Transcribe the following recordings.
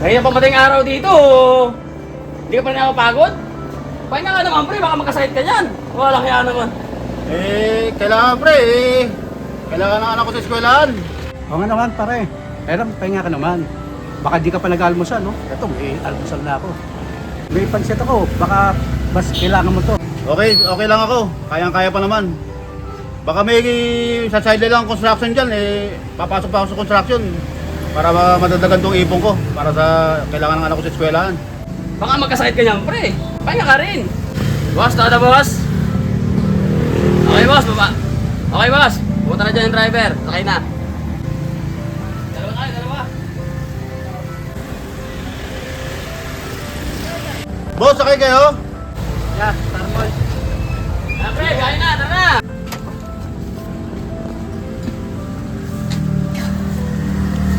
Kaya pa mating araw dito. Hindi ka pa rin nakapagod? Pahinga ka naman pre, baka magkasakit ka dyan. Wala kaya naman. Kailangan pre kailangan ng anak ko sa eskwelahan. O nga naman pare, pero pahinga ka naman. Baka di ka pa nag-almusal, no? Eto, may almusal na ako. May pansit ako, baka mas kailangan mo to. Okay lang ako, kayang-kaya pa naman. Baka may sa side lang construction dyan, papasok pa ako sa construction para madadagan tong ipon ko para sa kailangan ng anak ko sa eskwelahan. Baka magkasakit ka dyan pre. Pahinga ka rin. Boss, tada boss. Okay boss, baba. Okay boss, pumunta na dyan yung driver. Sakay na. Dalawa tayo, dalawa. Boss, sakay kayo? Yeah, Starboy. Ah, pre, kain na, tara na.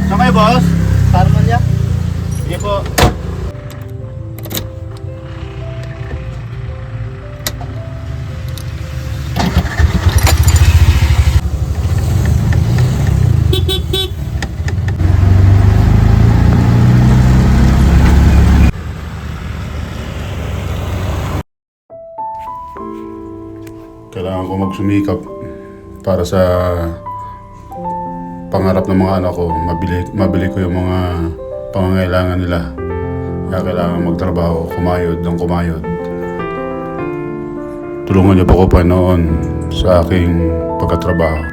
Saan kayo boss? Starboy ya? Sige po. Kailangan ko magsumikap para sa pangarap ng mga anak ko. Mabili ko yung mga pangangailangan nila. Kaya kailangan magtrabaho, kumayod ng kumayod. Tulungan niyo po ko Panginoon sa aking pagkatrabaho.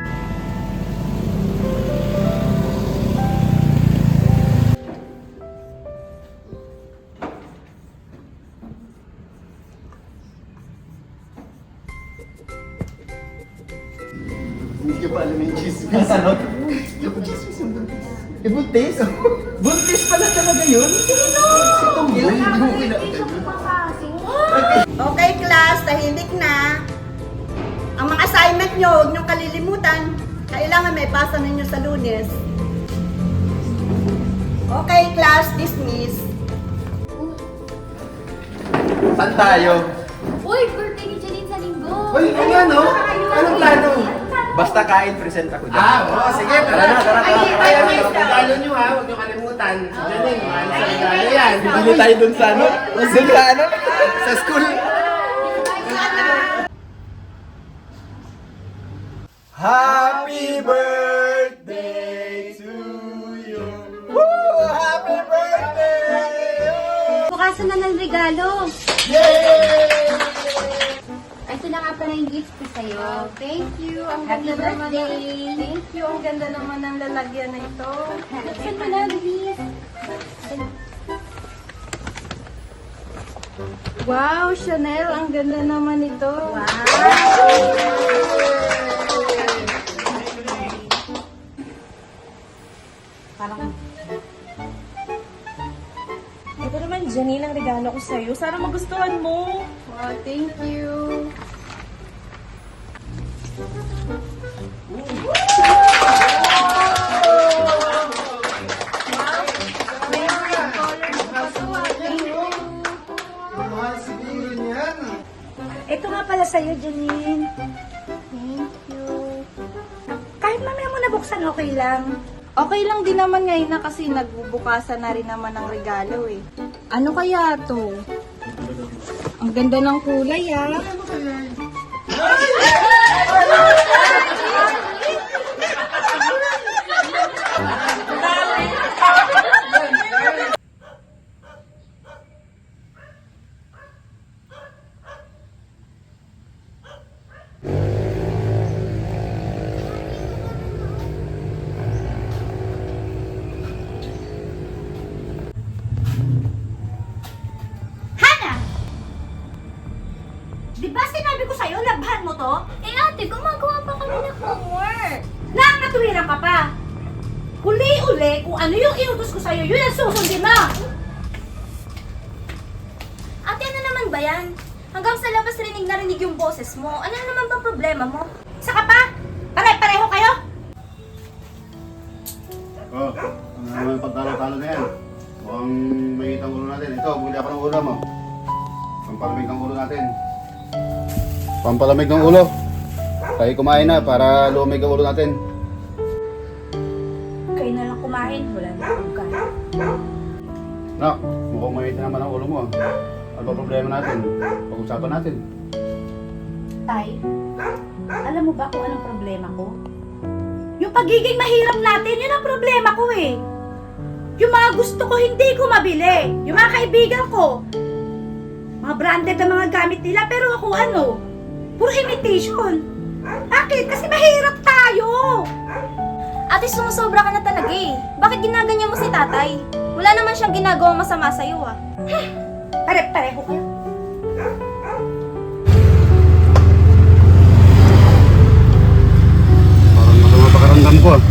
Hindi ka pa alam yung chismis. Ano? Yung chismis yung buntis. Yung buntis? Buntis pala talaga yun? Si Tumboy, hindi mo Okay class, tahimik na. Ang mga assignment nyo, huwag nyo kalilimutan. Kailangan may pasa ninyo sa Lunes. Okay class, dismiss. Saan tayo? Uy, birthday ni Janine sa linggo! Uy, ano? Anong plano? Basta kain, present ako dyan. Oo, sige. Tara na, tara. Ay, regalo nyo ha, huwag nyo kalimutan. Si Janine, mahal sa regalo yan. Bibili tayo dun sa ano? Dun sa ano? Sa school. Happy birthday to you. Woo! Happy birthday! Bukasan na ng regalo! Yay! Ito na nga pala yung gift ko sa'yo. Thank you. Ang Happy ganda naman birthday! Thank you. Ang ganda naman ng lalagyan na ito. Buksan mo na, bilis! Wow, Chanel. Ang ganda naman ito. Ito naman, Janine, ang regalo ko sa'yo. Sana magustuhan mo. Wow, thank you. Mahal siguro niyan. Ito nga pala sa'yo, Janine. Thank you. Kahit mamaya mo nabuksan, okay lang. Okay lang din naman ngayon na kasi nagbubukasan na rin naman ng regalo eh. Ano kaya to? Ang ganda ng kulay ah. Hana! Di ba sinabi ko sa'yo, labhan mo to? Eh ate, gumagawa pa kami ng homework! Nakakatuwiran ka pa! Uli-uli, kung ano yung inutos ko sa'yo, yun ang susundin mo! Ate, ano naman ba yan? Hanggang sa labas rinig na rinig yung boses mo. Ano naman bang problema mo? Saka pa, pare-pareho kayo? Oh, ano naman yung pagtalo-talo na yan? Mukhang may itang ulo natin. Ito, buli ako ng ulam mo. Pampalamig ng ulo natin. Pampalamig ng ulo. Tayo kumain na para lumig ang ulo natin. Kayo na lang kumain, wala na akong kain. Nak, mukhang mainit na naman ang ulo mo. Ano ba problema natin? Pag-usapan natin. Tay, alam mo ba kung anong problema ko? Yung pagiging mahirap natin, yun ang problema ko eh. Yung mga gusto ko, hindi ko mabili. Yung mga kaibigan ko, mga branded na mga gamit nila, pero ako ano, puro imitation. Bakit? Kasi mahirap tayo. Ate, sumusobra ka na talaga eh. Bakit ginaganyan mo si tatay? Wala naman siyang ginagawa masama sa'yo ah. Pare-pareho kayo. Parang masama pakaramdam ko ah.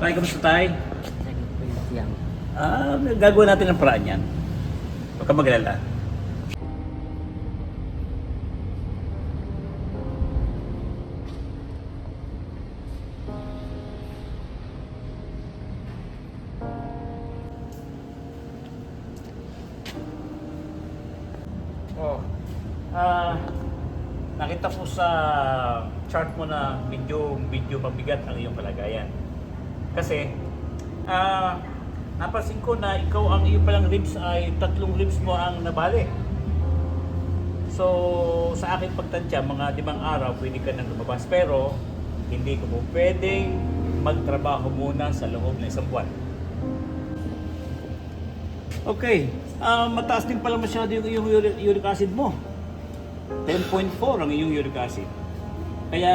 Tay, kamusta tay? Gagawa natin ng paraan yan. Huwag ka magalala. Nakita ko sa chart mo na medyo mabigat ang iyong kalagayan. Kasi, napansin ko na ikaw ang iyong palang ribs ay 3 ribs mo ang nabali. So, sa akin pagtansya, mga 5 araw pwede ka nang lumabas. Pero, hindi ko po pwedeng magtrabaho muna sa loob ng 1 buwan. Okay, mataas din pala masyado yung iyong uric acid mo. 10.4 ang iyong uric acid. Kaya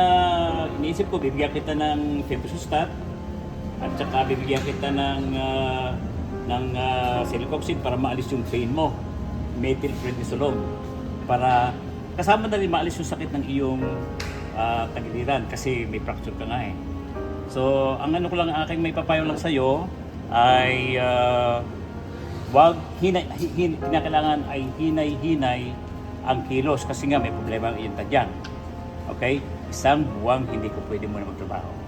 iniisip ko, bibigyan kita ng Febusustat at saka bibigyan kita ng celecoxib para maalis yung pain mo. Methylprednisolone para kasama na rin maalis yung sakit ng iyong tagiliran kasi may fracture ka nga eh. So, ang ano ko lang, aking may papayo lang sa'yo ay wag kinakailangan ay hinay-hinay ang kilos kasi nga may problema ang iyong tadyang. Okay? 1 buwan hindi ko pwede muna magtrabaho.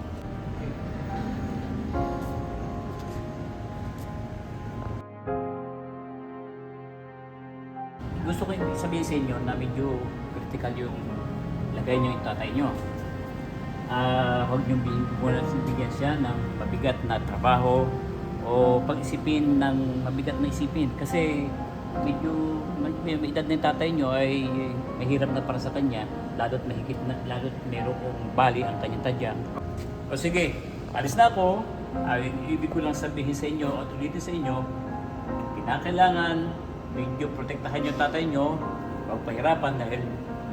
Gusto ko sabihin sa inyo na medyo critical yung lagay nyo yung tatay nyo. Huwag nyo bigyan siya ng mabigat na trabaho o pag-isipin ng mabigat na isipin kasi medyo may edad na yung tatay nyo ay mahirap na para sa kanya lalo't mahigit na, lalo't mayroong bali ang kanyang tadyang. O sige, alis na ako. Ibig ko lang sabihin sa inyo at ulitin sa inyo, kinakailangan medyo protektahan yung tatay nyo, huwag pahirapan dahil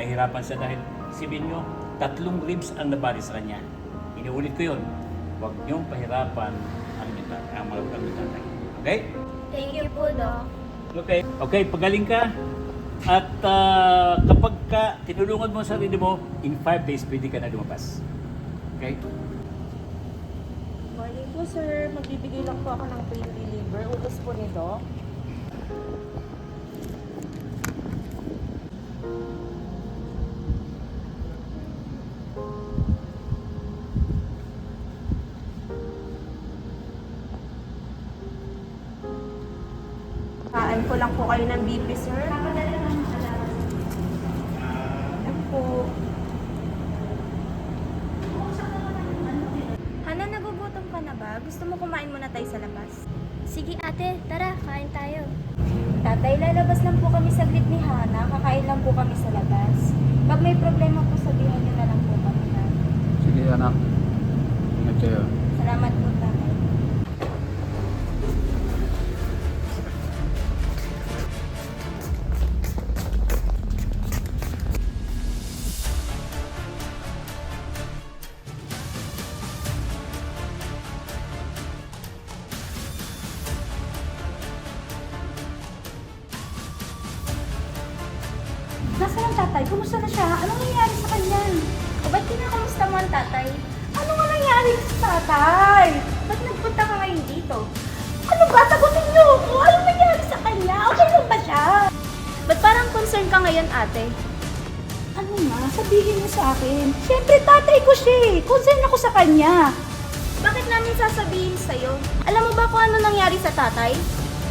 nahirapan siya dahil sibin nyo, 3 ribs ang nabali sa kanya. Inuulit ko yun, huwag nyong pahirapan ang mga tatay. Okay? Thank you po, Doc. Okay, pagaling ka. At kapag tinulungan mo ang sarili mo, in 5 days pwede ka na lumabas. Okay? Morning po, sir. Magbibigay lang po ako ng pain reliever. Utos po ni Doc. Kaan ko lang po kayo ng BP, sir. gusto mo kumain muna tayo sa labas? Sige ate, tara, kain tayo. Tatay, lalabas lang po kami saglit ni Hana. Kakain lang po kami sa labas. Pag may problema po, sabihin niyo na lang po kami na. Sige anak. Ingat kayo. Salamat po, tatay. Nasaan ang tatay? Kumusta na siya? Anong nangyari sa kanya? O ba't kinakamusta mo ang tatay? Ano nga nangyari sa tatay? Ba't nagpunta ka ngayon dito? Ano ba? Sagutin niyo ako! Anong nangyari sa kanya? Okay lang ba siya? Ba't parang concern ka ngayon ate? Ano nga? Sabihin mo sa akin. Siyempre tatay ko siya eh. Concern ako sa kanya. Bakit namin sasabihin sa'yo? Alam mo ba kung ano nangyari sa tatay?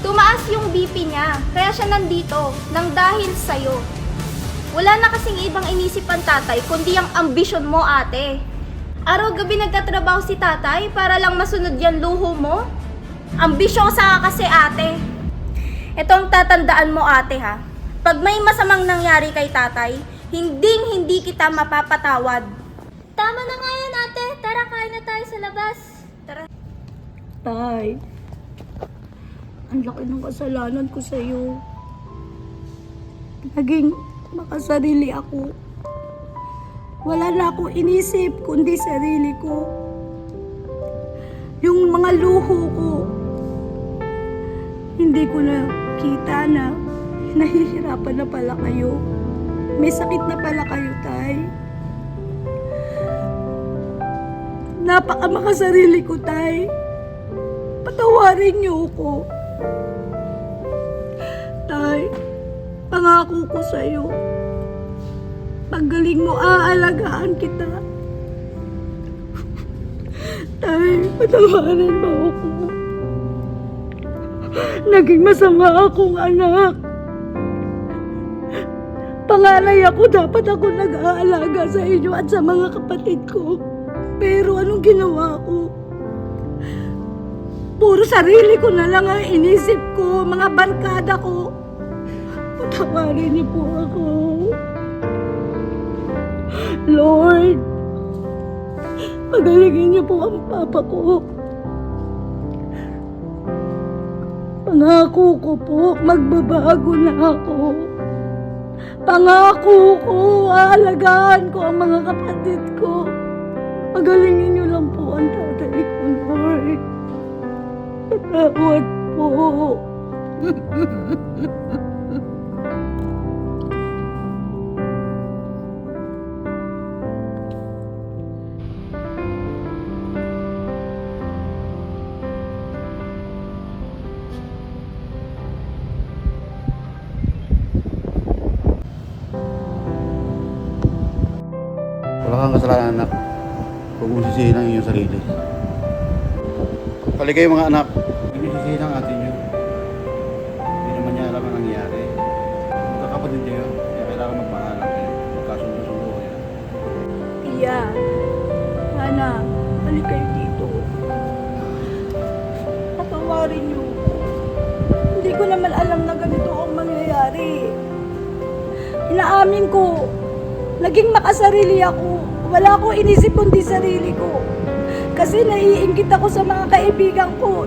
Tumaas yung BP niya, kaya siya nandito, nang dahil sa'yo. Wala na kasing ibang inisip ang tatay, kundi ang ambisyon mo, ate. Araw-gabi nagtatrabaho si tatay para lang masunod yan luho mo. Ambisyosa ka kasi, ate. Ito ang tatandaan mo, ate, ha. Pag may masamang nangyari kay tatay, hindi kita mapapatawad. Tama na nga yan, ate. Tara, kain na tayo sa labas. Tara. Tay, ang laki ng kasalanan ko sa'yo. Naging makasarili ako. Wala na akong inisip kundi sarili ko. Yung mga luho ko, hindi ko na kita na nahihirapan na pala kayo. May sakit na pala kayo, tay. Napaka makasarili ko, tay. Patawarin niyo ako. Tay, pangako ko sa'yo, paggaling mo, aalagaan kita. Tay, patawarin mo ako. Naging masama akong anak. Panganay ako, dapat ako nag-aalaga sa inyo at sa mga kapatid ko. Pero anong ginawa ko? Puro sarili ko na lang ang inisip ko, mga barkada ko. Patawarin niyo po ako. Lord, pagalingin niyo po ang papa ko. Pangako ko po, magbabago na ako. Pangako ko, aalagaan ko ang mga kapatid ko. Pagalingin niyo lang po ang tatay ko, Lord. Patawad po. Wala kang kasalanan anak. Huwag mong sisihin ang iyong sarili. Kali kayo mga anak. Huwag mong sisihin ang atin nyo. Hindi naman niya alam ang nangyari. Magkakapatid niyo, kaya kailangan magmahalan kayo. Magkasundo-sundo kayo. Iya, Hana, balik kayo dito. Patawarin niyo ako. Hindi ko naman alam na ganito ang mangyayari. Inaamin ko, naging makasarili ako. Wala akong inisip kundi sarili ko. Kasi naiinggit ako sa mga kaibigan ko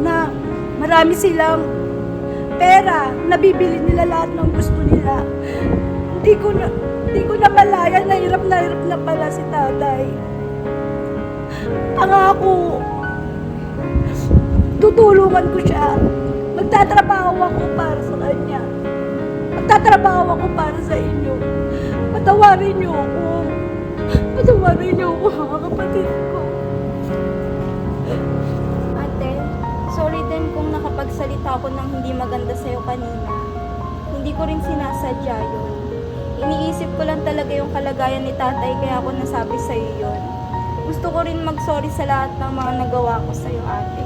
na marami silang pera, nabibili nila lahat ng gusto nila. Hindi ko na malaya na hirap na pala si tatay. Pangako, tutulungan ko siya. Magtatrabaho ako para sa kanya. Magtatrabaho ako para sa inyo. Patawarin niyo ako. Patawarin niyo ako, mga kapatid ko. Ate, sorry din kung nakapagsalita ako ng hindi maganda sa'yo kanina. Hindi ko rin sinasadya yun. Iniisip ko lang talaga yung kalagayan ni tatay kaya ako nasabi sa'yo yun. Gusto ko rin mag-sorry sa lahat ng mga nagawa ko sa'yo, ate.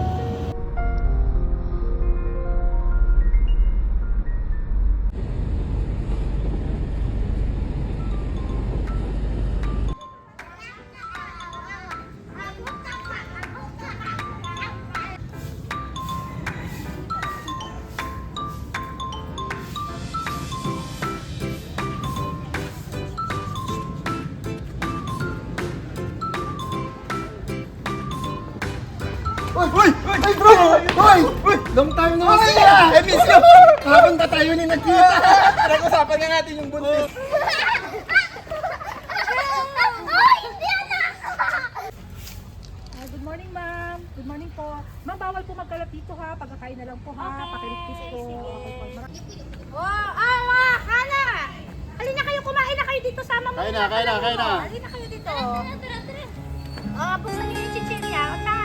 Uy! Ay, bro! Uy! Long time no see ah! I miss you! Kahapon pa tayo ni nagkita! Nag-usapan nga natin yung buntis. Good morning, ma'am. Good morning po. Ma'am, bawal po magkalat dito ha. Pagkakain na lang po ha. Pakiligpis po. Okay po. Hana! Halina kayo, kumain na kayo dito, sama mo. Kain na. Halina kayo dito. Buksan niyo yung chichirya.